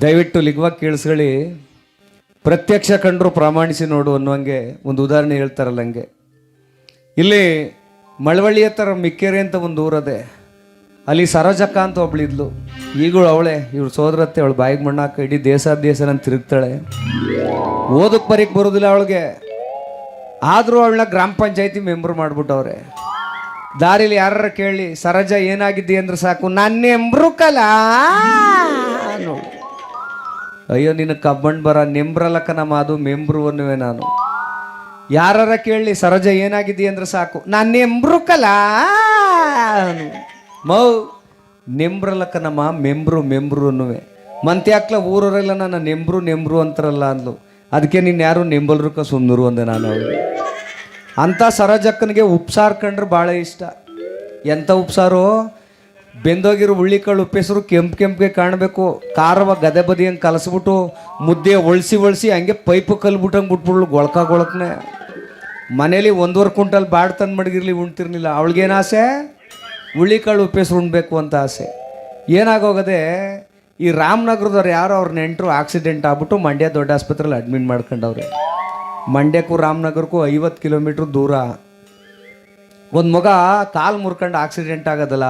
ದಯವಿಟ್ಟು ಲಿಗ್ವಾಗಿ ಕೇಳಿಸ್ಕೊಳ್ಳಿ. ಪ್ರತ್ಯಕ್ಷ ಕಂಡ್ರು ಪ್ರಾಮಾಣಿಸಿ ನೋಡು ಅನ್ನುವಂಗೆ ಒಂದು ಉದಾಹರಣೆ ಹೇಳ್ತಾರಲ್ಲ ಹಂಗೆ. ಇಲ್ಲಿ ಮಳವಳ್ಳಿ ಹತ್ರ ಮಿಕ್ಕೆರೆ ಅಂತ ಒಂದು ಊರದೆ, ಅಲ್ಲಿ ಸರೋಜಕ್ಕ ಅಂತ ಒಬ್ಳಿದ್ಲು. ಈಗಳು ಅವಳೆ, ಇವ್ಳು ಸೋದರತ್ತೆ, ಅವಳು ಬಾಯಿಗೆ ಮಣ್ಣಾಕ ಇಡೀ ದೇಶ ತಿರುಗ್ತಾಳೆ. ಓದಕ್ಕೆ ಬರೀಕ್ ಬರೋದಿಲ್ಲ ಅವಳಿಗೆ. ಆದರೂ ಅವಳನ್ನ ಗ್ರಾಮ ಪಂಚಾಯತಿ ಮೆಂಬರ್ ಮಾಡ್ಬಿಟ್ಟವ್ರೆ. ದಾರಿಲಿ ಯಾರ ಕೇಳಿ ಸರೋಜ ಏನಾಗಿದ್ದಿ ಅಂದ್ರೆ ಸಾಕು, ನನ್ನ ನೆಂಬ್ರು ಕಲ ನೋಡಿ. ಅಯ್ಯೋ ನಿನ್ನ ಕಬ್ಬಣ್ ಬರ, ನೆಂಬ್ರಲಕ್ಕ ನಮ್ಮ ಅದು ಮೆಂಬ್ರು ಅನ್ನುವೆ ನಾನು. ಯಾರ ಕೇಳಿ ಸರೋಜ ಏನಾಗಿದ್ದಿ ಅಂದ್ರೆ ಸಾಕು, ನಾನು ನೆಂಬ್ರು ಕಲ ಮೌ ನೆಂಬ್ರಲಕ್ಕ ನಮ್ಮ ಮೆಂಬ್ರು ಅನ್ನುವೆ. ಮಂತ್ಯಾಕ್ಲ ಊರವರೆಲ್ಲ ನನ್ನ ನೆಂಬ್ರು ಅಂತಾರಲ್ಲ ಅಂದ್ಲು. ಅದಕ್ಕೆ ನೀನು ಯಾರು ನೆಂಬಲ್ರಕ್ಕ ಸುಂದರು ಅಂದೆ ನಾನು ಅವಳಿಗೆ. ಅಂಥ ಸರೋಜಕ್ಕನಿಗೆ ಉಪ್ಸಾರು ಕಂಡ್ರೆ ಭಾಳ ಇಷ್ಟ. ಎಂಥ ಉಪ್ಸಾರು? ಬೆಂದೋಗಿರೋ ಹುಳ್ಳಿಕಾಳು ಉಪ್ಪೆಸರು ಕೆಂಪಿಗೆ ಕಾಣಬೇಕು, ಖಾರವ ಗದೆ ಬದಿ ಹಂಗೆ ಕಲಸ್ಬಿಟ್ಟು ಮುದ್ದೆ ಒಳಿಸಿ ಹಂಗೆ ಪೈಪು ಕಲ್ಬಿಟ್ಟಂಗೆ ಬಿಟ್ಬಿಡ್ಲು ಗೊಳಕನೆ. ಮನೇಲಿ 1.5 ಕ್ವಿಂಟಲ್ ಬಾಡ್ ತಂದು ಮಡಗಿರ್ಲಿ ಉಣ್ತಿರ್ಲಿಲ್ಲ. ಅವಳಿಗೇನು ಆಸೆ? ಹುಳ್ಳಿಕಾಳು ಉಪ್ಪೆಸರು ಉಣ್ಬೇಕು ಅಂತ ಆಸೆ. ಏನಾಗೋಗದೆ, ಈ ರಾಮನಗರದವ್ರು ಯಾರೋ ಅವ್ರ ನೆಂಟರು ಆಕ್ಸಿಡೆಂಟ್ ಆಗ್ಬಿಟ್ಟು ಮಂಡ್ಯ ದೊಡ್ಡ ಆಸ್ಪತ್ರೆಯಲ್ಲಿ ಅಡ್ಮಿಟ್ ಮಾಡ್ಕೊಂಡವ್ರೆ. ಮಂಡ್ಯಕ್ಕೂ ರಾಮನಗರಕ್ಕೂ 50 ಕಿಲೋಮೀಟ್ರ್ ದೂರ. ಒಂದು ಮಗ ಕಾಲು ಮುರ್ಕೊಂಡು ಆಕ್ಸಿಡೆಂಟ್ ಆಗೋದಲ್ಲ,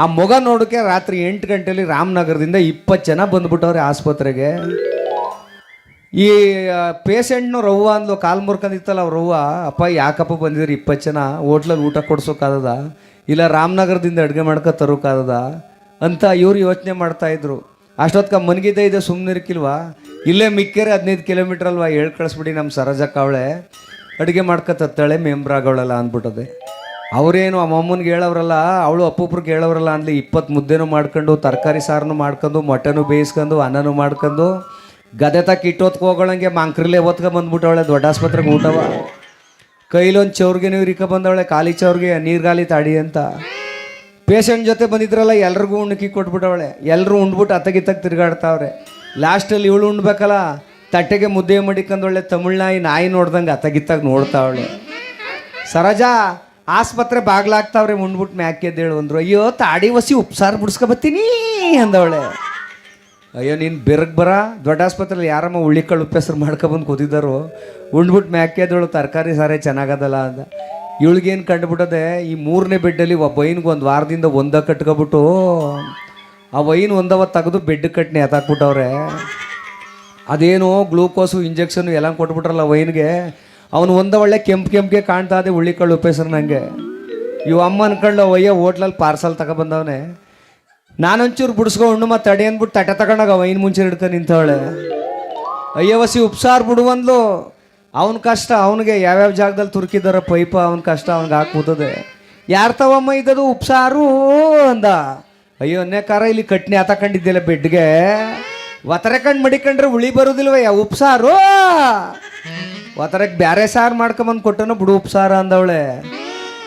ಆ ಮಗ ನೋಡೋಕ್ಕೆ ರಾತ್ರಿ 8 ಗಂಟೆಲಿ ರಾಮನಗರದಿಂದ 20 ಜನ ಬಂದ್ಬಿಟ್ಟವ್ರೆ ಆಸ್ಪತ್ರೆಗೆ. ಈ ಪೇಷೆಂಟ್ನು ರವ್ವ ಅಂದ್ಲು, ಕಾಲು ಮುರ್ಕೊಂಡಿತ್ತಲ್ಲ ಅವ್ರ ರವ್ವ, ಅಪ್ಪ ಯಾಕಪ್ಪ ಬಂದಿದ್ರಿ 20 ಜನ, ಹೋಟ್ಲಲ್ಲಿ ಊಟ ಕೊಡ್ಸೋಕ್ಕಾಗದ, ಇಲ್ಲ ರಾಮನಗರದಿಂದ ಅಡುಗೆ ಮಾಡ್ಕೊ ತರೋಕ್ಕಾಗದ ಅಂತ ಇವ್ರು ಯೋಚನೆ ಮಾಡ್ತಾಯಿದ್ರು. ಅಷ್ಟೊತ್ಕ ಮನಗಿದ್ದೆ ಸುಮ್ಮನಿರ್ಕಿಲ್ವಾ, ಇಲ್ಲೇ ಮಿಕ್ಕೆರೆ 15 ಕಿಲೋಮೀಟ್ರ್ ಅಲ್ವಾ, ಹೇಳಿ ಕಳಿಸ್ಬಿಡಿ ನಮ್ಮ ಸರೋಜಕ್ಕ ಅವಳೆ ಅಡುಗೆ ಮಾಡ್ಕೊತಾಳೆ ಮೆಂಬ್ರಾಗವಳಲ್ಲ ಅಂದ್ಬಿಟ್ಟದೆ. ಅವರೇನು ಆ ಅಮ್ಮನಿಗೆ ಹೇಳೋರಲ್ಲ, ಅವಳು ಅಪ್ಪೊಬ್ರಿಗೆ ಹೇಳೋರಲ್ಲ ಅಂದ್ಲಿ. 20 ಮುದ್ದೆನೂ ಮಾಡ್ಕೊಂಡು, ತರಕಾರಿ ಸಾರನ್ನು ಮಾಡ್ಕೊಂಡು, ಮೊಟ್ಟೆನೂ ಬೇಯಿಸ್ಕೊಂಡು, ಅನ್ನನೂ ಮಾಡ್ಕೊಂಡು, ಗದೆ ತಕ್ಕ ಇಟ್ಟೊತ್ಗೆ ಹೋಗೋಳಂಗೆ ಮಂಕ್ರಿಲೆ ಹೊತ್ಕೊ ಬಂದ್ಬಿಟ್ಟವಳೆ ದೊಡ್ಡ ಆಸ್ಪತ್ರೆಗೆ ಊಟವ. ಕೈಲೊಂದು ಚೌರ್ಗೆ ನೀರು ಇಕ್ಕ ಬಂದವಳೆ, ಖಾಲಿ ಚೌರ್ಗೆ ನೀರ್ಗಾಲಿ ತಾಡಿ ಅಂತ. ಪೇಷಂಟ್ ಜೊತೆ ಬಂದಿದ್ರಲ್ಲ ಎಲ್ರಿಗೂ ಉಣ್ಣಕ್ಕಿ ಕೊಟ್ಬಿಟ್ಟವಳೆ. ಎಲ್ಲರೂ ಉಂಡ್ಬಿಟ್ಟು ಅತ್ತಗಿತ್ತಕ್ಕೆ ತಿರುಗಾಡ್ತಾವ್ರೆ. ಲಾಸ್ಟಲ್ಲಿ ಇವಳು ಉಣ್ಬೇಕಲ್ಲ, ತಟ್ಟೆಗೆ ಮುದ್ದೆ ಮಡಿಕೊಂಡೊಳ್ಳೆ ನಾಯಿ ನೋಡ್ದಂಗೆ ಅತ್ತಗಿತ್ತಾಗ ನೋಡ್ತಾವಳೆ. ಸರೋಜ ಆಸ್ಪತ್ರೆ ಬಾಗ್ಲಾಗ್ತಾವ್ರೆ, ಉಂಡ್ಬಿಟ್ಟು ಮ್ಯಾಕೆದ್ದೇಳು ಅಂದರು. ಅಯ್ಯೋ ತಾಡಿ ವಸಿ ಉಪ್ಸಾರು ಬಿಡಿಸ್ಕೊಬತ್ತೀನಿ ಅಂದವಳೆ. ಅಯ್ಯೋ ನೀನು ಬೆರಗ್ ಬರ, ದೊಡ್ಡ ಆಸ್ಪತ್ರೆಯಲ್ಲಿ ಯಾರಮ್ಮ ಹುಳ್ಳಿಕಾಳು ಉಪ್ಪೆಸರು ಮಾಡ್ಕೊಬಂದು ಕೂತಿದ್ದಾರೋ, ಉಂಡ್ಬಿಟ್ಟು ಮ್ಯಾಕೆದ್ದೇಳು ತರಕಾರಿ ಸಾರೇ ಚೆನ್ನಾಗದಲ್ಲ ಅಂದ. ಇವಳಿಗೇನು ಕಂಡುಬಿಟ್ಟದೆ, ಈ 3ನೇ ಬೆಡ್ಡಲ್ಲಿ ಒಬ್ಬ ವೈನ್ಗೆ 1 ವಾರದಿಂದ ಒಂದ ಕಟ್ಕೊಬಿಟ್ಟು ಆ ವೈನ್ ಒಂದವ ತೆಗೆದು ಬೆಡ್ ಕಟ್ನಿ ಎತ್ತಾಕ್ಬಿಟ್ಟವ್ರೆ. ಅದೇನು ಗ್ಲೂಕೋಸು ಇಂಜೆಕ್ಷನು ಎಲ್ಲ ಕೊಟ್ಬಿಟ್ರಲ್ಲ ವೈನ್ಗೆ, ಅವನು ಒಳ್ಳೆ ಕೆಂಪಿಗೆ ಕಾಣ್ತಾ ಇದೆ ಹುಳ್ಳಿಕಾಳು ಉಪ್ಪೆಸರು. ನನಗೆ ಇವು ಅಮ್ಮ ಅನ್ಕೊಂಡು ಅಯ್ಯೋ ಹೋಟ್ಲಲ್ಲಿ ಪಾರ್ಸಲ್ ತಗೊಬಂದವನೆ, ನಾನೊಂಚೂರು ಬಿಡಿಸ್ಕೊಂಡು ಮತ್ತೆ ತಡೆ ಅಂದ್ಬಿಟ್ಟು ತಟ್ಟೆ ತಗೊಂಡಾಗ ವೈನ್ ಮುಂಚೆ ಹಿಡ್ಕೊಂಡು ನಿಂತವಳೆ. ಅಯ್ಯೋ ವಸಿ ಉಪ್ಸಾರು ಬಿಡುವಂದ್ಲು. ಅವನ ಕಷ್ಟ ಅವನಿಗೆ ಯಾವ್ಯಾವ ಜಾಗದಲ್ಲಿ ತುರ್ಕಿದಾರ ಪೈಪ, ಅವನ ಕಷ್ಟ ಅವ್ನಿಗೆ ಹಾಕ್ಬೋದದೆ. ಯಾರು ತವಮ್ಮ ಇದ್ದದು ಉಪ್ಸಾರು ಅಂದ. ಅಯ್ಯೋ ಕಾರ ಇಲ್ಲಿ ಕಟ್ನಿ ಆತಕೊಂಡಿದ್ದಿಲ್ಲ ಬೆಡ್ಗೆ, ಒತ್ತರಕಂಡು ಮಡಿಕೊಂಡ್ರೆ ಉಳಿ ಬರೋದಿಲ್ವಯ್ಯ ಉಪ್ಸಾರು. ಒತ್ತರಕ್ಕೆ ಬ್ಯಾರೆ ಸಾರು ಮಾಡ್ಕೊಂಬಂದು ಕೊಟ್ಟನು ಬಿಡು ಉಪ್ಸಾರ ಅಂದವಳೆ.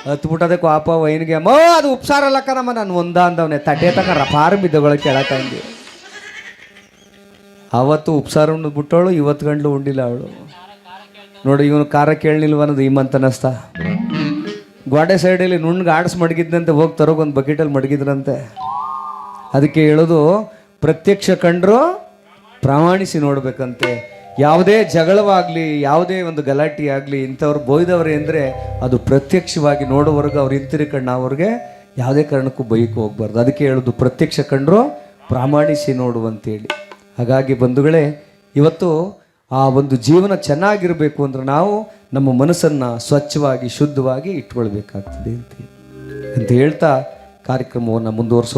ಹತ್ಬಿಟ್ಟದೆ ಪಾಪ ವೈನ್ಗೆ, ಮೋ ಅದು ಉಪ್ಸಾರಲ್ಲಕ್ಕ ನಮ್ಮ ನಾನು ಒಂದ ಅಂದವನೆ. ತಟ್ಟೆ ತಕ ರಪಾರು ಬಿದ್ದಗಳ ಕೆಳಕಂಡಿ. ಅವತ್ತು ಉಪ್ಸಾರು ಉಂಡ್ಬಿಟ್ಟವಳು, ಇವತ್ತು ಗಂಟ್ಲು ಉಂಡಿಲ್ಲ ಅವಳು. ನೋಡಿ ಇವನು ಖಾರ ಕೇಳಲಿಲ್ವ ಅನ್ನೋದು ಈ ಮಂತನಸ್ತ. ಗೋಡೆ ಸೈಡಲ್ಲಿ ನುಣ್ಣಗೆ ಆಡಿಸ್ ಮಡಗಿದ್ದಂತೆ, ಹೋಗಿ ತರೋಗೊಂದು ಬಕೆಟಲ್ಲಿ ಮಡಗಿದ್ರಂತೆ. ಅದಕ್ಕೆ ಹೇಳೋದು, ಪ್ರತ್ಯಕ್ಷ ಕಂಡ್ರು ಪ್ರಾಮಾಣಿಸಿ ನೋಡ್ಬೇಕಂತೆ. ಯಾವುದೇ ಜಗಳವಾಗಲಿ, ಯಾವುದೇ ಒಂದು ಗಲಾಟೆ ಆಗಲಿ, ಇಂಥವ್ರು ಬೈದವ್ರೆ ಅಂದರೆ ಅದು ಪ್ರತ್ಯಕ್ಷವಾಗಿ ನೋಡೋವರೆಗೂ ಅವ್ರು ಹಿಂತಿರುಕಂಡು ಅವ್ರಿಗೆ ಯಾವುದೇ ಕಾರಣಕ್ಕೂ ಬೈಕು ಹೋಗ್ಬಾರ್ದು. ಅದಕ್ಕೆ ಹೇಳೋದು, ಪ್ರತ್ಯಕ್ಷ ಕಂಡ್ರು ಪ್ರಾಮಾಣಿಸಿ ನೋಡುವಂತೇಳಿ. ಹಾಗಾಗಿ ಬಂಧುಗಳೇ, ಇವತ್ತು ಆ ಒಂದು ಜೀವನ ಚೆನ್ನಾಗಿರಬೇಕು ಅಂದ್ರೆ ನಾವು ನಮ್ಮ ಮನಸ್ಸನ್ನು ಸ್ವಚ್ಛವಾಗಿ ಶುದ್ಧವಾಗಿ ಇಟ್ಕೊಳ್ಬೇಕಾಗ್ತದೆ ಅಂತ ಹೇಳ್ತಾ ಕಾರ್ಯಕ್ರಮವನ್ನು ಮುಂದುವರಿಸೋಣ.